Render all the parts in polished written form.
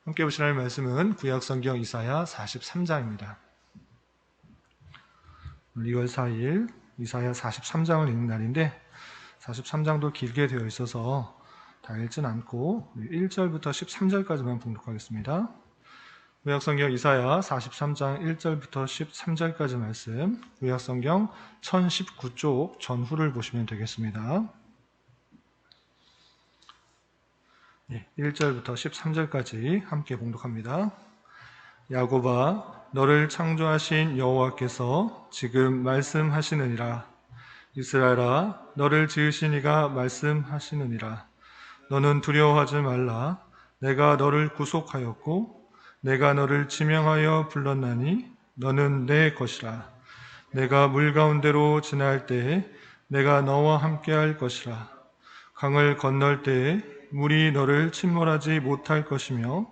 함께 보실 말씀은 구약성경 이사야 43장입니다. 2월 4일 이사야 43장을 읽는 날인데 43장도 길게 되어 있어서 다 읽진 않고 1절부터 13절까지만 봉독하겠습니다. 구약성경 이사야 43장 1절부터 13절까지 말씀, 구약성경 1019쪽 전후를 보시면 되겠습니다. 1절부터 13절까지 함께 봉독합니다. 야곱아, 너를 창조하신 여호와께서 지금 말씀하시느니라. 이스라엘아, 너를 지으신 이가 말씀하시느니라. 너는 두려워하지 말라. 내가 너를 구속하였고 내가 너를 지명하여 불렀나니 너는 내 것이라. 내가 물 가운데로 지날 때에 내가 너와 함께할 것이라. 강을 건널 때에 물이 너를 침몰하지 못할 것이며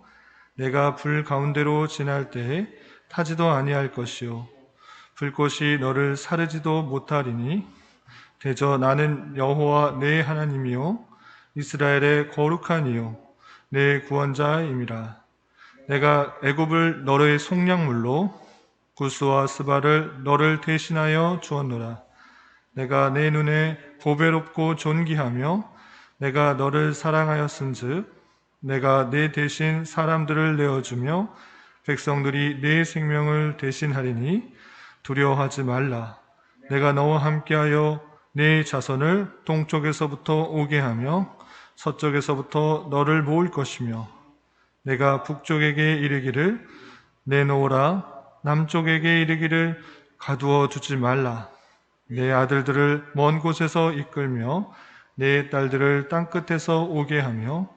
내가 불 가운데로 지날 때에 타지도 아니할 것이요 불꽃이 너를 사르지도 못하리니 대저 나는 여호와 내 하나님이요 이스라엘의 거룩한 이요 내 구원자임이라. 내가 애굽을 너의 속량물로 구스와 스바를 너를 대신하여 주었노라. 내가 내 눈에 보배롭고 존귀하며 내가 너를 사랑하였은즉 내가 내 대신 사람들을 내어주며 백성들이 내 생명을 대신하리니 두려워하지 말라. 내가 너와 함께하여 내 자손을 동쪽에서부터 오게 하며 서쪽에서부터 너를 모을 것이며 내가 북쪽에게 이르기를 내놓으라, 남쪽에게 이르기를 가두어 두지 말라. 내 아들들을 먼 곳에서 이끌며 내 딸들을 땅끝에서 오게 하며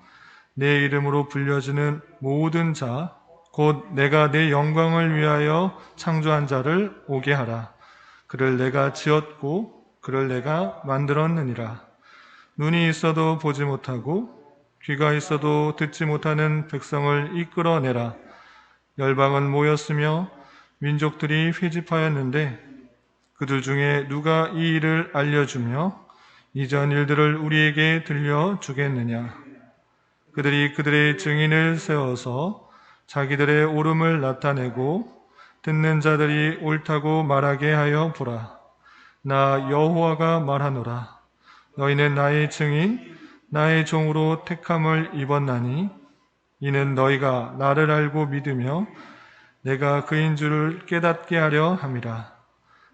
내 이름으로 불려지는 모든 자, 곧 내가 내 영광을 위하여 창조한 자를 오게 하라. 그를 내가 지었고 그를 내가 만들었느니라. 눈이 있어도 보지 못하고 귀가 있어도 듣지 못하는 백성을 이끌어내라. 열방은 모였으며 민족들이 회집하였는데 그들 중에 누가 이 일을 알려주며 이전 일들을 우리에게 들려주겠느냐. 그들이 그들의 증인을 세워서 자기들의 옳음을 나타내고 듣는 자들이 옳다고 말하게 하여 보라. 나 여호와가 말하노라. 너희는 나의 증인, 나의 종으로 택함을 입었나니 이는 너희가 나를 알고 믿으며 내가 그인 줄을 깨닫게 하려 함이라.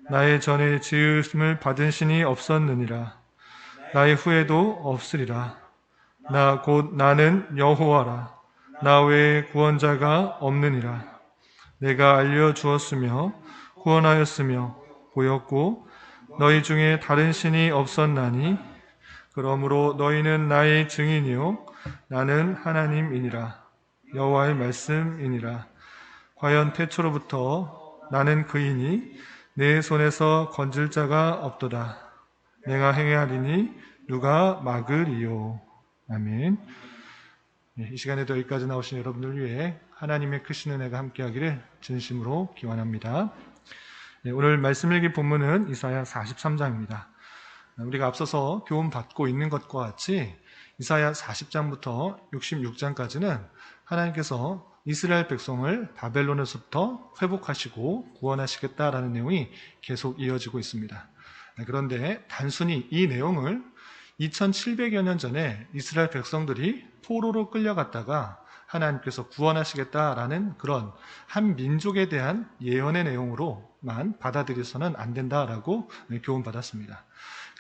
나의 전에 지으심을 받은 신이 없었느니라. 나의 후에도 없으리라. 나 곧 나는 여호와라. 나 외에 구원자가 없느니라. 내가 알려주었으며 구원하였으며 보였고 너희 중에 다른 신이 없었나니 그러므로 너희는 나의 증인이요 나는 하나님이니라. 여호와의 말씀이니라. 과연 태초로부터 나는 그이니 내 손에서 건질 자가 없도다. 내가 행하리니 누가 막으리요. 아멘. 이 시간에도 여기까지 나오신 여러분들 위해 하나님의 크신 은혜가 함께하기를 진심으로 기원합니다. 오늘 말씀 읽기 본문은 이사야 43장입니다. 우리가 앞서서 교훈 받고 있는 것과 같이 이사야 40장부터 66장까지는 하나님께서 이스라엘 백성을 바벨론에서부터 회복하시고 구원하시겠다라는 내용이 계속 이어지고 있습니다. 그런데 단순히 이 내용을 2700여 년 전에 이스라엘 백성들이 포로로 끌려갔다가 하나님께서 구원하시겠다라는 그런 한 민족에 대한 예언의 내용으로만 받아들여서는 안 된다라고 교훈받았습니다.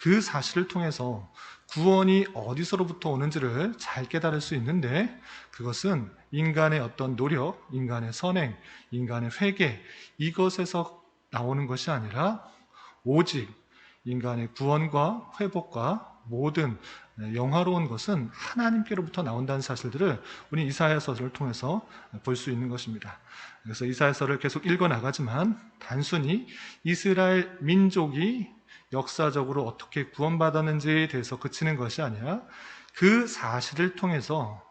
그 사실을 통해서 구원이 어디서로부터 오는지를 잘 깨달을 수 있는데 그것은 인간의 어떤 노력, 인간의 선행, 인간의 회개 이것에서 나오는 것이 아니라 오직 인간의 구원과 회복과 모든 영화로운 것은 하나님께로부터 나온다는 사실들을 우리 이사야서를 통해서 볼 수 있는 것입니다. 그래서 이사야서를 계속 읽어나가지만 단순히 이스라엘 민족이 역사적으로 어떻게 구원받았는지에 대해서 그치는 것이 아니라 그 사실을 통해서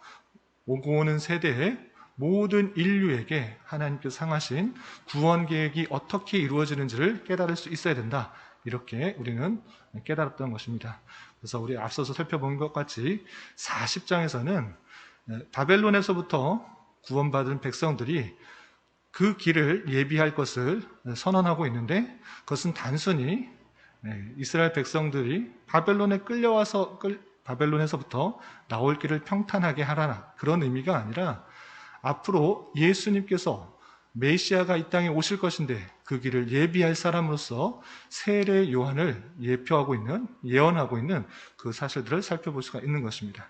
오고 오는 세대의 모든 인류에게 하나님께서 상하신 구원 계획이 어떻게 이루어지는지를 깨달을 수 있어야 된다. 이렇게 우리는 깨달았던 것입니다. 그래서 우리 앞서서 살펴본 것 같이 40장에서는 바벨론에서부터 구원받은 백성들이 그 길을 예비할 것을 선언하고 있는데, 그것은 단순히 이스라엘 백성들이 바벨론에서부터 나올 길을 평탄하게 하라, 그런 의미가 아니라 앞으로 예수님께서 메시아가 이 땅에 오실 것인데 그 길을 예비할 사람으로서 세례 요한을 예언하고 있는 그 사실들을 살펴볼 수가 있는 것입니다.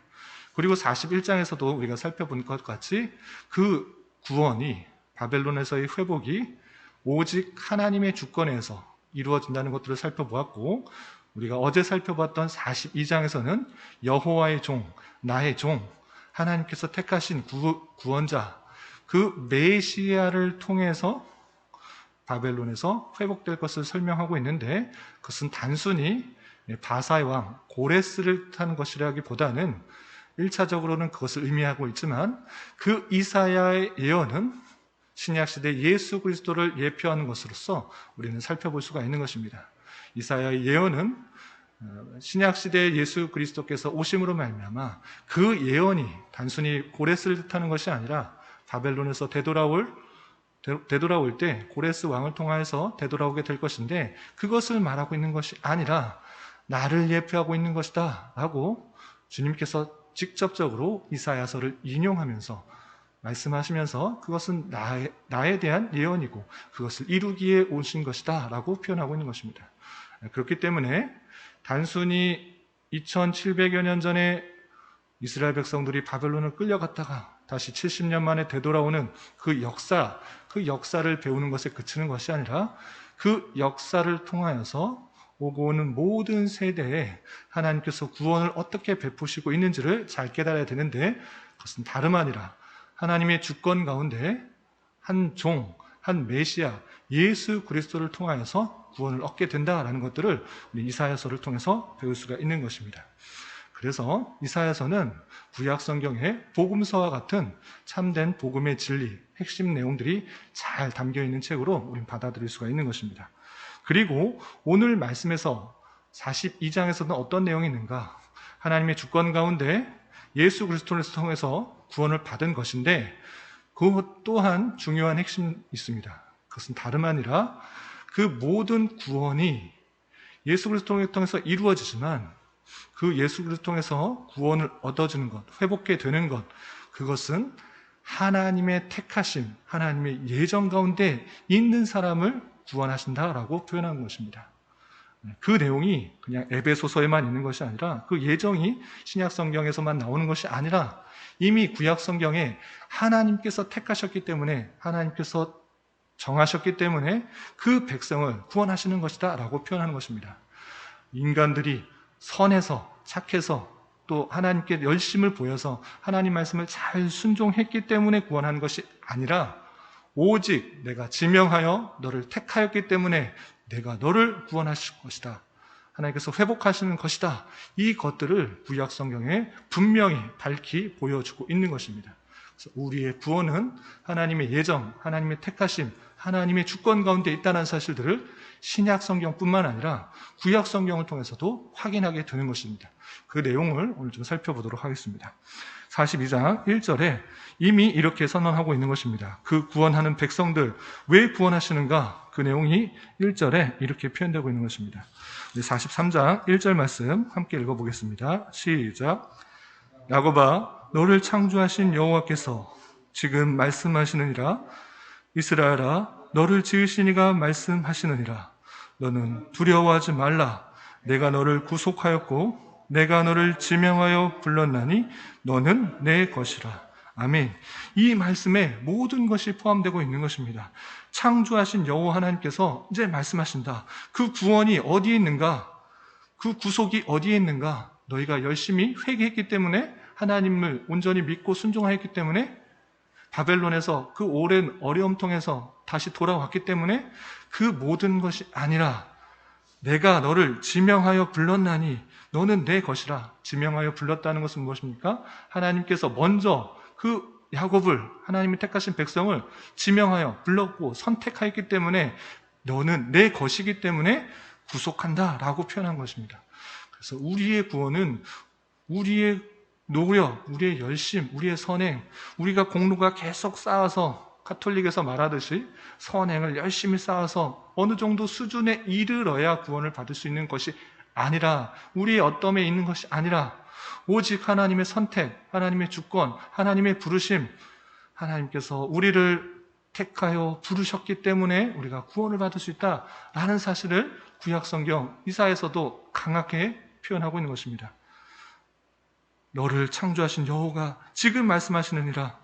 그리고 41장에서도 우리가 살펴본 것 같이 그 구원이, 바벨론에서의 회복이 오직 하나님의 주권에서 이루어진다는 것들을 살펴보았고, 우리가 어제 살펴봤던 42장에서는 여호와의 종, 나의 종, 하나님께서 택하신 구원자, 그 메시아를 통해서 바벨론에서 회복될 것을 설명하고 있는데, 그것은 단순히 바사의 왕 고레스를 뜻하는 것이라기보다는 1차적으로는 그것을 의미하고 있지만, 그 이사야의 예언은 신약시대 예수 그리스도를 예표하는 것으로서 우리는 살펴볼 수가 있는 것입니다. 이사야의 예언은 신약시대 예수 그리스도께서 오심으로 말미암아 그 예언이 단순히 고레스를 뜻하는 것이 아니라 바벨론에서 되돌아올 때 고레스 왕을 통하여서 되돌아오게 될 것인데, 그것을 말하고 있는 것이 아니라 나를 예표하고 있는 것이다 라고 주님께서 직접적으로 이사야서를 인용하면서 말씀하시면서 그것은 나에 대한 예언이고 그것을 이루기에 오신 것이다 라고 표현하고 있는 것입니다. 그렇기 때문에 단순히 2700여 년 전에 이스라엘 백성들이 바벨론을 끌려갔다가 다시 70년 만에 되돌아오는 그 역사를 배우는 것에 그치는 것이 아니라, 그 역사를 통하여서 오고 오는 모든 세대에 하나님께서 구원을 어떻게 베푸시고 있는지를 잘 깨달아야 되는데, 그것은 다름 아니라 하나님의 주권 가운데 한 종, 한 메시아, 예수 그리스도를 통하여서 구원을 얻게 된다라는 것들을 우리 이사야서를 통해서 배울 수가 있는 것입니다. 그래서 이사야서는 구약 성경의 복음서와 같은 참된 복음의 진리, 핵심 내용들이 잘 담겨 있는 책으로 우리는 받아들일 수가 있는 것입니다. 그리고 오늘 말씀에서 42장에서는 어떤 내용이 있는가? 하나님의 주권 가운데 예수 그리스도를 통해서 구원을 받은 것인데, 그것 또한 중요한 핵심이 있습니다. 그것은 다름 아니라 그 모든 구원이 예수 그리스도를 통해서 이루어지지만, 그 예수 그리스도를 통해서 구원을 얻어주는 것, 회복게 되는 것, 그것은 하나님의 택하심, 하나님의 예정 가운데 있는 사람을 구원하신다라고 표현한 것입니다. 그 내용이 그냥 에베소서에만 있는 것이 아니라, 그 예정이 신약 성경에서만 나오는 것이 아니라 이미 구약 성경에 하나님께서 택하셨기 때문에, 하나님께서 정하셨기 때문에 그 백성을 구원하시는 것이다 라고 표현하는 것입니다. 인간들이 선해서, 착해서, 또 하나님께 열심을 보여서 하나님 말씀을 잘 순종했기 때문에 구원하는 것이 아니라, 오직 내가 지명하여 너를 택하였기 때문에 내가 너를 구원하실 것이다, 하나님께서 회복하시는 것이다, 이 것들을 구약 성경에 분명히 밝히 보여주고 있는 것입니다. 그래서 우리의 구원은 하나님의 예정, 하나님의 택하심, 하나님의 주권 가운데 있다는 사실들을 신약 성경뿐만 아니라 구약 성경을 통해서도 확인하게 되는 것입니다. 그 내용을 오늘 좀 살펴보도록 하겠습니다. 42장 1절에 이미 이렇게 선언하고 있는 것입니다. 그 구원하는 백성들, 왜 구원하시는가? 그 내용이 1절에 이렇게 표현되고 있는 것입니다. 43장 1절 말씀 함께 읽어보겠습니다. 시작. 야곱아, 너를 창조하신 여호와께서 지금 말씀하시느니라. 이스라엘아, 너를 지으신 이가 말씀하시느니라. 너는 두려워하지 말라. 내가 너를 구속하였고 내가 너를 지명하여 불렀나니 너는 내 것이라. 아멘. 이 말씀에 모든 것이 포함되고 있는 것입니다. 창조하신 여호와 하나님께서 이제 말씀하신다. 그 구원이 어디에 있는가? 그 구속이 어디에 있는가? 너희가 열심히 회개했기 때문에, 하나님을 온전히 믿고 순종하였기 때문에, 바벨론에서 그 오랜 어려움 통해서 다시 돌아왔기 때문에, 그 모든 것이 아니라 내가 너를 지명하여 불렀나니 너는 내 것이라. 지명하여 불렀다는 것은 무엇입니까? 하나님께서 먼저 그 야곱을, 하나님이 택하신 백성을 지명하여 불렀고 선택하였기 때문에 너는 내 것이기 때문에 구속한다 라고 표현한 것입니다. 그래서 우리의 구원은 우리의 노력, 우리의 열심, 우리의 선행, 우리가 공로가 계속 쌓아서 가톨릭에서 말하듯이 선행을 열심히 쌓아서 어느 정도 수준에 이르러야 구원을 받을 수 있는 것이 아니라, 우리의 어떠함에 있는 것이 아니라 오직 하나님의 선택, 하나님의 주권, 하나님의 부르심, 하나님께서 우리를 택하여 부르셨기 때문에 우리가 구원을 받을 수 있다라는 사실을 구약성경 이사야에서도 강하게 표현하고 있는 것입니다. 너를 창조하신 여호와가 지금 말씀하시느니라.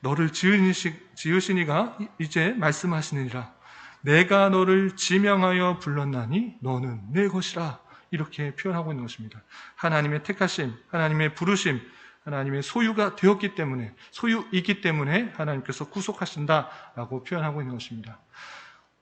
너를 지으신 이가 이제 말씀하시느니라. 내가 너를 지명하여 불렀나니 너는 내 것이라. 이렇게 표현하고 있는 것입니다. 하나님의 택하심, 하나님의 부르심, 하나님의 소유가 되었기 때문에, 소유이기 때문에 하나님께서 구속하신다라고 표현하고 있는 것입니다.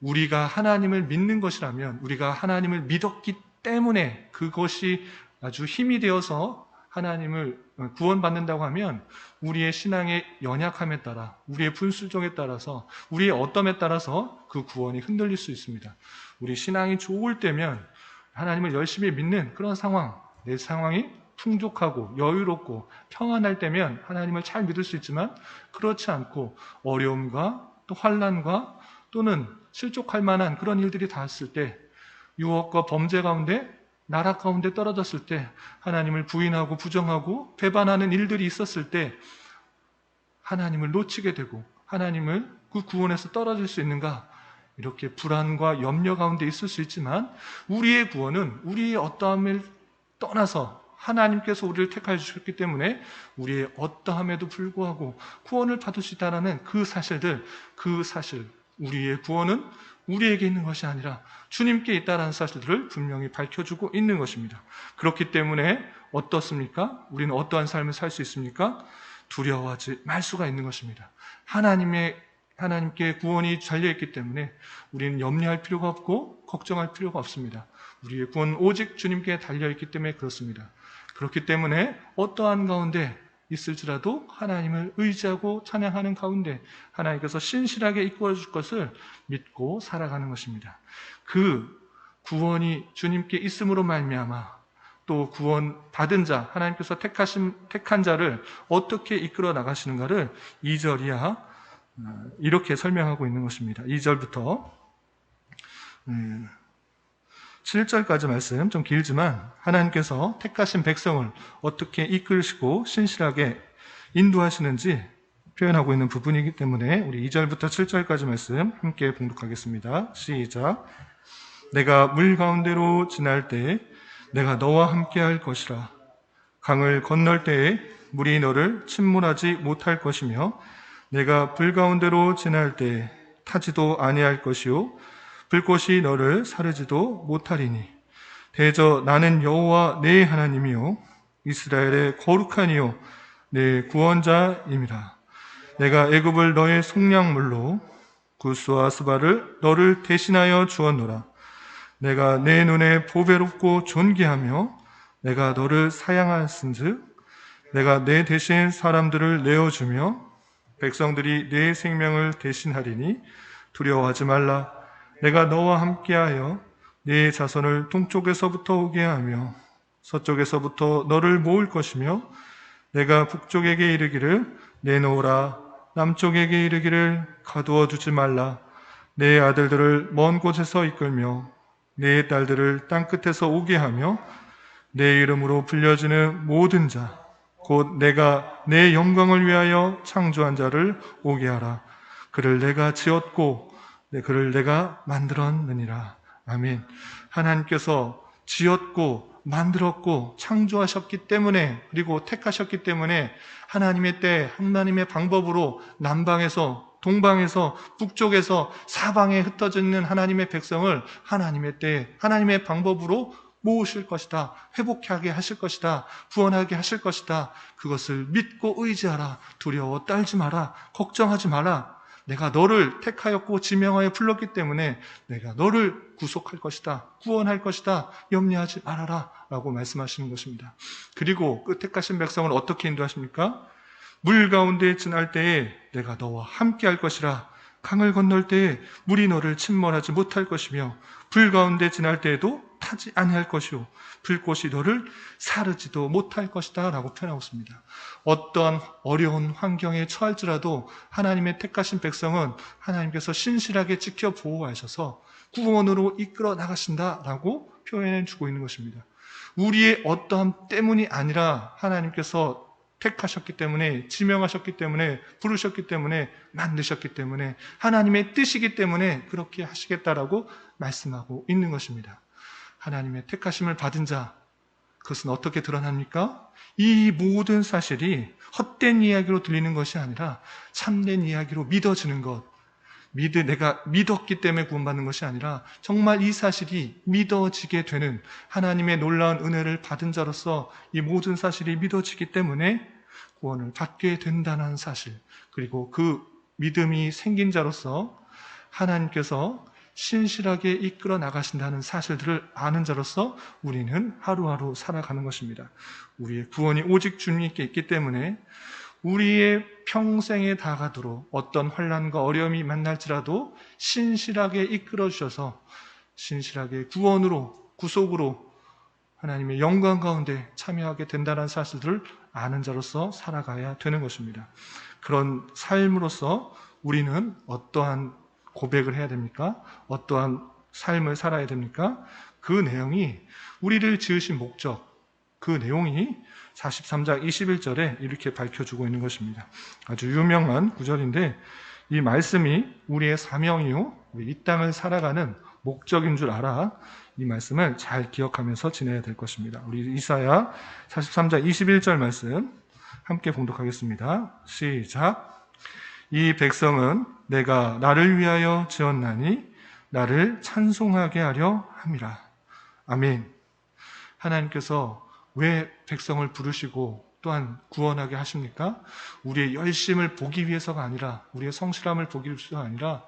우리가 하나님을 믿는 것이라면, 우리가 하나님을 믿었기 때문에 그것이 아주 힘이 되어서 하나님을 구원받는다고 하면 우리의 신앙의 연약함에 따라, 우리의 분수종에 따라서, 우리의 어떠함에 따라서 그 구원이 흔들릴 수 있습니다. 우리 신앙이 좋을 때면 하나님을 열심히 믿는 그런 상황, 내 상황이 풍족하고 여유롭고 평안할 때면 하나님을 잘 믿을 수 있지만, 그렇지 않고 어려움과 또 환난과 또는 실족할 만한 그런 일들이 닿았을 때, 유혹과 범죄 가운데, 나락 가운데 떨어졌을 때, 하나님을 부인하고 부정하고 배반하는 일들이 있었을 때 하나님을 놓치게 되고 하나님을 그 구원에서 떨어질 수 있는가, 이렇게 불안과 염려 가운데 있을 수 있지만, 우리의 구원은 우리의 어떠함을 떠나서 하나님께서 우리를 택하여 주셨기 때문에 우리의 어떠함에도 불구하고 구원을 받을 수 있다는 그 사실, 우리의 구원은 우리에게 있는 것이 아니라 주님께 있다는 사실들을 분명히 밝혀주고 있는 것입니다. 그렇기 때문에 어떻습니까? 우리는 어떠한 삶을 살 수 있습니까? 두려워하지 말 수가 있는 것입니다. 하나님께 구원이 달려있기 때문에 우리는 염려할 필요가 없고 걱정할 필요가 없습니다. 우리의 구원은 오직 주님께 달려있기 때문에 그렇습니다. 그렇기 때문에 어떠한 가운데 있을지라도 하나님을 의지하고 찬양하는 가운데 하나님께서 신실하게 이끌어 줄 것을 믿고 살아가는 것입니다. 그 구원이 주님께 있음으로 말미암아 또 구원 받은 자, 하나님께서 택한 자를 어떻게 이끌어 나가시는가를 2절 이하 이렇게 설명하고 있는 것입니다. 2절부터 7절까지 말씀 좀 길지만, 하나님께서 택하신 백성을 어떻게 이끌시고 신실하게 인도하시는지 표현하고 있는 부분이기 때문에 우리 2절부터 7절까지 말씀 함께 봉독하겠습니다. 시작. 내가 물 가운데로 지날 때에 내가 너와 함께 할 것이라. 강을 건널 때에 물이 너를 침몰하지 못할 것이며, 내가 불 가운데로 지날 때에 타지도 아니할 것이요 불꽃이 너를 사르지도 못하리니, 대저 나는 여호와 내 하나님이요 이스라엘의 거룩한 이요 내 구원자임이라. 내가 애굽을 너의 속량물로 구스와 스바를 너를 대신하여 주었노라. 내가 내 눈에 보배롭고 존귀하며 내가 너를 사양하였은즉 내가 내 대신 사람들을 내어주며 백성들이 내 생명을 대신하리니 두려워하지 말라. 내가 너와 함께하여 네 자손을 동쪽에서부터 오게 하며 서쪽에서부터 너를 모을 것이며, 내가 북쪽에게 이르기를 내놓으라, 남쪽에게 이르기를 가두어 두지 말라. 내 아들들을 먼 곳에서 이끌며 내 딸들을 땅끝에서 오게 하며, 내 이름으로 불려지는 모든 자 곧 내가 내 영광을 위하여 창조한 자를 오게 하라. 그를 내가 지었고 그를 내가 만들었느니라. 아멘. 하나님께서 지었고 만들었고 창조하셨기 때문에, 그리고 택하셨기 때문에 하나님의 때, 하나님의 방법으로 남방에서 동방에서 북쪽에서 사방에 흩어져 있는 하나님의 백성을 하나님의 때, 하나님의 방법으로 모으실 것이다. 회복하게 하실 것이다. 구원하게 하실 것이다. 그것을 믿고 의지하라. 두려워 떨지 마라. 걱정하지 마라. 내가 너를 택하였고 지명하여 불렀기 때문에 내가 너를 구속할 것이다. 구원할 것이다. 염려하지 말아라. 라고 말씀하시는 것입니다. 그리고 그 택하신 백성을 어떻게 인도하십니까? 물 가운데 지날 때에 내가 너와 함께 할 것이라. 강을 건널 때에 물이 너를 침몰하지 못할 것이며, 불 가운데 지날 때에도 타지 아니할 것이요 불꽃이 너를 사르지도 못할 것이다 라고 표현하고 있습니다. 어떠한 어려운 환경에 처할지라도 하나님의 택하신 백성은 하나님께서 신실하게 지켜 보호하셔서 구원으로 이끌어 나가신다라고 표현해 주고 있는 것입니다. 우리의 어떠함 때문이 아니라 하나님께서 택하셨기 때문에, 지명하셨기 때문에, 부르셨기 때문에, 만드셨기 때문에, 하나님의 뜻이기 때문에 그렇게 하시겠다라고 말씀하고 있는 것입니다. 하나님의 택하심을 받은 자, 그것은 어떻게 드러납니까? 이 모든 사실이 헛된 이야기로 들리는 것이 아니라 참된 이야기로 믿어지는 것, 내가 믿었기 때문에 구원받는 것이 아니라 정말 이 사실이 믿어지게 되는, 하나님의 놀라운 은혜를 받은 자로서 이 모든 사실이 믿어지기 때문에 구원을 받게 된다는 사실, 그리고 그 믿음이 생긴 자로서 하나님께서 신실하게 이끌어 나가신다는 사실들을 아는 자로서 우리는 하루하루 살아가는 것입니다. 우리의 구원이 오직 주님께 있기 때문에 우리의 평생에 다가도록 어떤 환난과 어려움이 만날지라도 신실하게 이끌어 주셔서 신실하게 구원으로, 구속으로 하나님의 영광 가운데 참여하게 된다는 사실들을 아는 자로서 살아가야 되는 것입니다. 그런 삶으로서 우리는 어떠한 고백을 해야 됩니까? 어떠한 삶을 살아야 됩니까? 그 내용이, 우리를 지으신 목적, 그 내용이 43장 21절에 이렇게 밝혀주고 있는 것입니다. 아주 유명한 구절인데 이 말씀이 우리의 사명이요, 우리 이 땅을 살아가는 목적인 줄 알아 이 말씀을 잘 기억하면서 지내야 될 것입니다. 우리 이사야 43장 21절 말씀 함께 봉독하겠습니다. 시작. 이 백성은 내가 나를 위하여 지었나니 나를 찬송하게 하려 함이라. 아멘. 하나님께서 왜 백성을 부르시고 또한 구원하게 하십니까? 우리의 열심을 보기 위해서가 아니라, 우리의 성실함을 보기 위해서가 아니라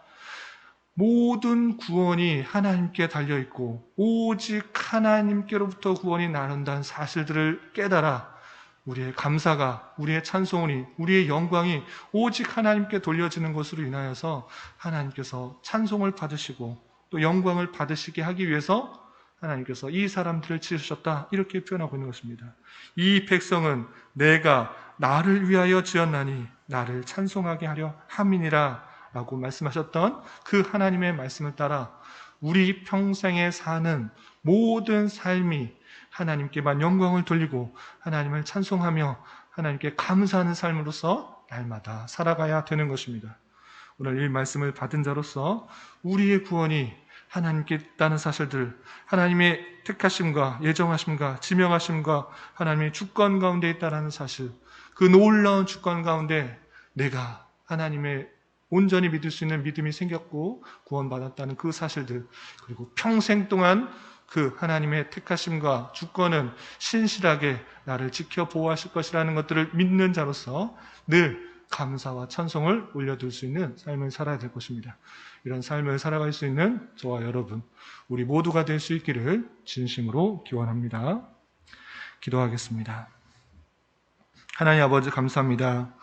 모든 구원이 하나님께 달려있고 오직 하나님께로부터 구원이 나눈다는 사실들을 깨달아 우리의 감사가, 우리의 찬송이, 우리의 영광이 오직 하나님께 돌려지는 것으로 인하여서 하나님께서 찬송을 받으시고 또 영광을 받으시게 하기 위해서 하나님께서 이 사람들을 지으셨다, 이렇게 표현하고 있는 것입니다. 이 백성은 내가 나를 위하여 지었나니 나를 찬송하게 하려 함이니라 라고 말씀하셨던 그 하나님의 말씀을 따라 우리 평생에 사는 모든 삶이 하나님께만 영광을 돌리고 하나님을 찬송하며 하나님께 감사하는 삶으로서 날마다 살아가야 되는 것입니다. 오늘 이 말씀을 받은 자로서 우리의 구원이 하나님께 있다는 사실들, 하나님의 택하심과 예정하심과 지명하심과 하나님의 주권 가운데 있다는 사실, 그 놀라운 주권 가운데 내가 하나님의 온전히 믿을 수 있는 믿음이 생겼고 구원받았다는 그 사실들, 그리고 평생 동안 그 하나님의 택하심과 주권은 신실하게 나를 지켜 보호하실 것이라는 것들을 믿는 자로서 늘 감사와 찬송을 올려둘 수 있는 삶을 살아야 될 것입니다. 이런 삶을 살아갈 수 있는 저와 여러분, 우리 모두가 될 수 있기를 진심으로 기원합니다. 기도하겠습니다. 하나님 아버지, 감사합니다.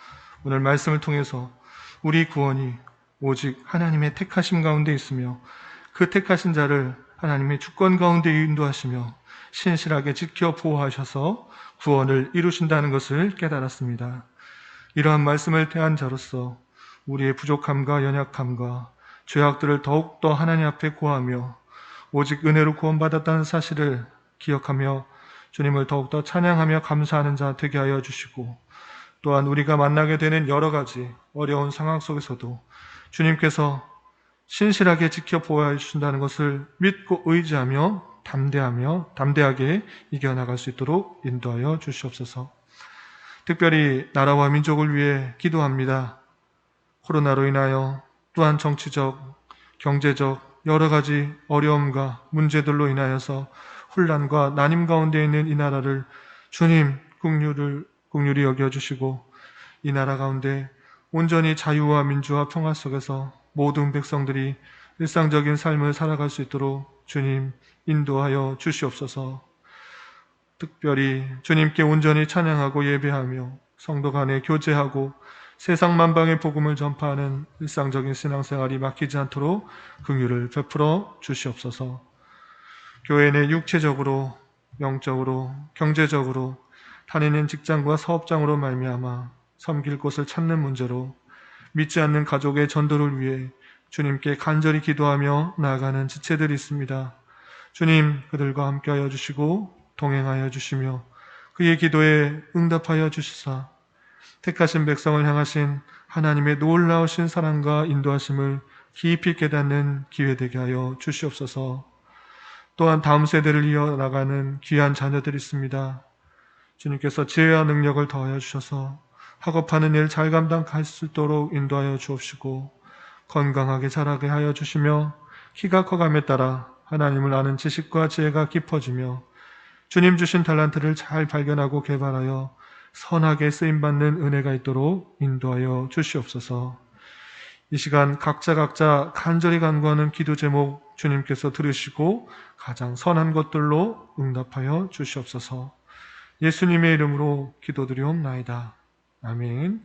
오늘 말씀을 통해서 우리 구원이 오직 하나님의 택하심 가운데 있으며 그 택하신 자를 하나님의 주권 가운데 인도하시며 신실하게 지켜 보호하셔서 구원을 이루신다는 것을 깨달았습니다. 이러한 말씀을 대한 자로서 우리의 부족함과 연약함과 죄악들을 더욱더 하나님 앞에 고하며 오직 은혜로 구원받았다는 사실을 기억하며 주님을 더욱더 찬양하며 감사하는 자 되게 하여 주시고, 또한 우리가 만나게 되는 여러 가지 어려운 상황 속에서도 주님께서 신실하게 지켜 보호해 주신다는 것을 믿고 의지하며 담대하게 이겨나갈 수 있도록 인도하여 주시옵소서. 특별히 나라와 민족을 위해 기도합니다. 코로나로 인하여 또한 정치적, 경제적 여러 가지 어려움과 문제들로 인하여서 혼란과 난임 가운데 있는 이 나라를 주님 긍휼히 여겨주시고 이 나라 가운데 온전히 자유와 민주와 평화 속에서 모든 백성들이 일상적인 삶을 살아갈 수 있도록 주님 인도하여 주시옵소서. 특별히 주님께 온전히 찬양하고 예배하며 성도 간에 교제하고 세상 만방의 복음을 전파하는 일상적인 신앙생활이 막히지 않도록 긍휼을 베풀어 주시옵소서. 교회 내 육체적으로, 영적으로, 경제적으로, 다니는 직장과 사업장으로 말미암아 섬길 곳을 찾는 문제로 믿지 않는 가족의 전도를 위해 주님께 간절히 기도하며 나아가는 지체들이 있습니다. 주님, 그들과 함께하여 주시고 동행하여 주시며 그의 기도에 응답하여 주시사 택하신 백성을 향하신 하나님의 놀라우신 사랑과 인도하심을 깊이 깨닫는 기회 되게 하여 주시옵소서. 또한 다음 세대를 이어나가는 귀한 자녀들이 있습니다. 주님께서 지혜와 능력을 더하여 주셔서 학업하는 일 잘 감당할 수 있도록 인도하여 주옵시고 건강하게 자라게 하여 주시며 키가 커감에 따라 하나님을 아는 지식과 지혜가 깊어지며 주님 주신 달란트를 잘 발견하고 개발하여 선하게 쓰임받는 은혜가 있도록 인도하여 주시옵소서. 이 시간 각자 간절히 간구하는 기도 제목 주님께서 들으시고 가장 선한 것들로 응답하여 주시옵소서. 예수님의 이름으로 기도드리옵나이다. 아멘.